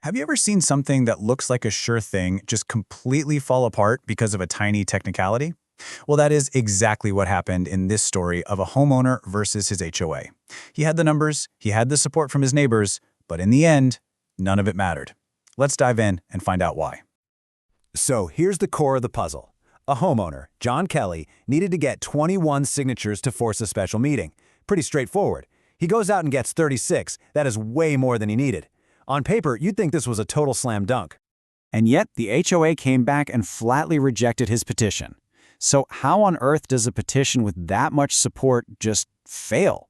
Have you ever seen something that looks like a sure thing just completely fall apart because of a tiny technicality? Well, that is exactly what happened in this story of a homeowner versus his HOA. He had the numbers, he had the support from his neighbors, but in the end, none of it mattered. Let's dive in and find out why. So here's the core of the puzzle. A homeowner, John Kelly, needed to get 21 signatures to force a special meeting. Pretty straightforward. He goes out and gets 36. That is way more than he needed. On paper, you'd think this was a total slam dunk. And yet, the HOA came back and flatly rejected his petition. So how on earth does a petition with that much support just fail?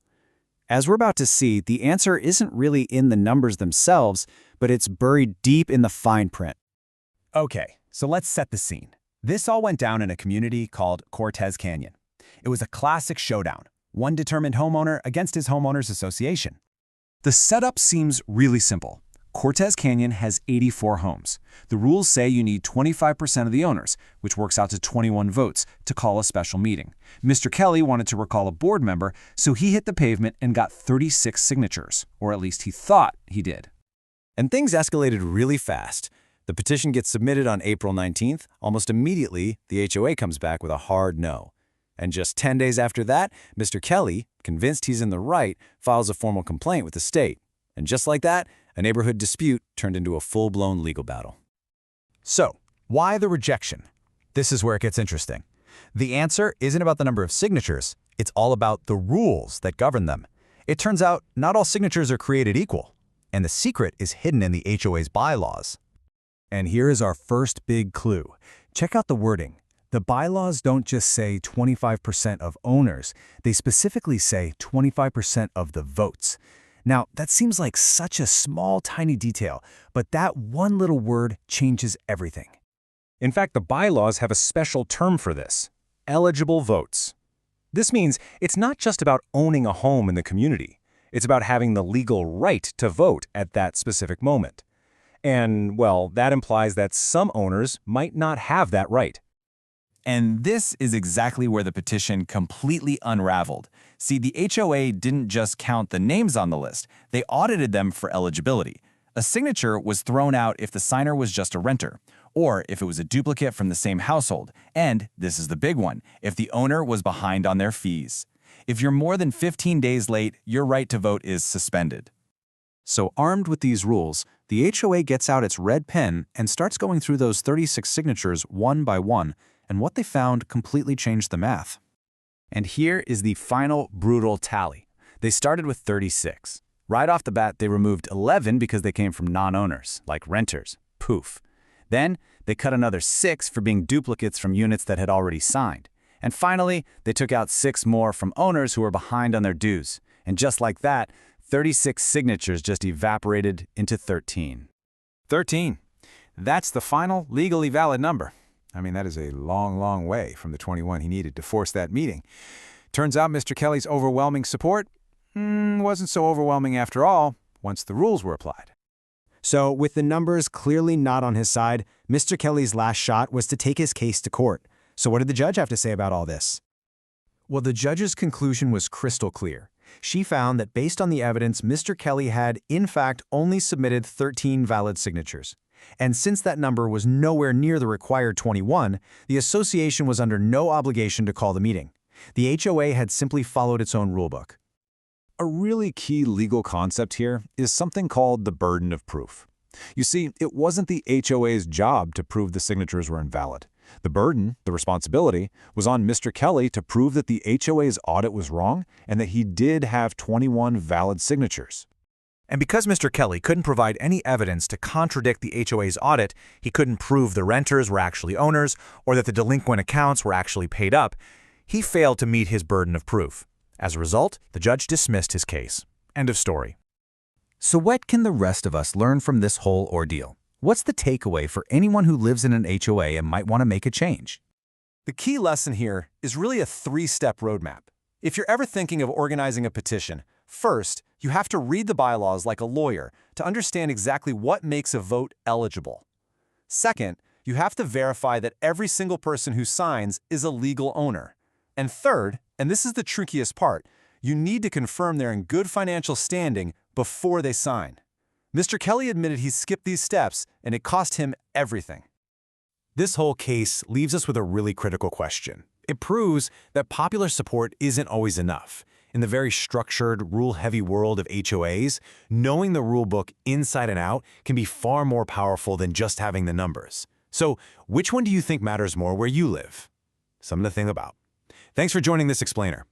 As we're about to see, the answer isn't really in the numbers themselves, but it's buried deep in the fine print. Okay, so let's set the scene. This all went down in a community called Cortez Canyon. It was a classic showdown, one determined homeowner against his homeowners association. The setup seems really simple. Cortez Canyon has 84 homes. The rules say you need 25% of the owners, which works out to 21 votes, to call a special meeting. Mr. Kelly wanted to recall a board member, so he hit the pavement and got 36 signatures, or at least he thought he did. And things escalated really fast. The petition gets submitted on April 19th. Almost immediately, the HOA comes back with a hard no. And just 10 days after that, Mr. Kelly, convinced he's in the right, files a formal complaint with the state. And just like that, a neighborhood dispute turned into a full-blown legal battle. So, why the rejection? This is where it gets interesting. The answer isn't about the number of signatures. It's all about the rules that govern them. It turns out not all signatures are created equal, and the secret is hidden in the HOA's bylaws. And here is our first big clue. Check out the wording. The bylaws don't just say 25% of owners. They specifically say 25% of the votes. Now, that seems like such a small, tiny detail, but that one little word changes everything. In fact, the bylaws have a special term for this: eligible votes. This means it's not just about owning a home in the community. It's about having the legal right to vote at that specific moment. And, well, that implies that some owners might not have that right. And this is exactly where the petition completely unraveled. See, the HOA didn't just count the names on the list, they audited them for eligibility. A signature was thrown out if the signer was just a renter, or if it was a duplicate from the same household, and, this is the big one, if the owner was behind on their fees. If you're more than 15 days late, your right to vote is suspended. So armed with these rules, the HOA gets out its red pen and starts going through those 36 signatures one by one, and what they found completely changed the math. And here is the final brutal tally. They started with 36. Right off the bat, they removed 11 because they came from non-owners, like renters. Poof. Then, they cut another 6 for being duplicates from units that had already signed. And finally, they took out 6 more from owners who were behind on their dues. And just like that, 36 signatures just evaporated into 13. 13. That's the final legally valid number. I mean, that is a long, long way from the 21 he needed to force that meeting. Turns out Mr. Kelly's overwhelming support wasn't so overwhelming after all, once the rules were applied. So, with the numbers clearly not on his side, Mr. Kelly's last shot was to take his case to court. So what did the judge have to say about all this? Well, the judge's conclusion was crystal clear. She found that based on the evidence, Mr. Kelly had, in fact, only submitted 13 valid signatures. And since that number was nowhere near the required 21, the association was under no obligation to call the meeting. The HOA had simply followed its own rulebook. A really key legal concept here is something called the burden of proof. You see, it wasn't the HOA's job to prove the signatures were invalid. The burden, the responsibility, was on Mr. Kelly to prove that the HOA's audit was wrong and that he did have 21 valid signatures. And because Mr. Kelly couldn't provide any evidence to contradict the HOA's audit, he couldn't prove the renters were actually owners or that the delinquent accounts were actually paid up, he failed to meet his burden of proof. As a result, the judge dismissed his case. End of story. So what can the rest of us learn from this whole ordeal? What's the takeaway for anyone who lives in an HOA and might want to make a change? The key lesson here is really a 3-step roadmap. If you're ever thinking of organizing a petition, first, you have to read the bylaws like a lawyer to understand exactly what makes a vote eligible. Second, you have to verify that every single person who signs is a legal owner. And third, and this is the trickiest part, you need to confirm they're in good financial standing before they sign. Mr. Kelly admitted he skipped these steps, and it cost him everything. This whole case leaves us with a really critical question. It proves that popular support isn't always enough. In the very structured, rule-heavy world of HOAs, knowing the rulebook inside and out can be far more powerful than just having the numbers. So, which one do you think matters more where you live? Something to think about. Thanks for joining this explainer.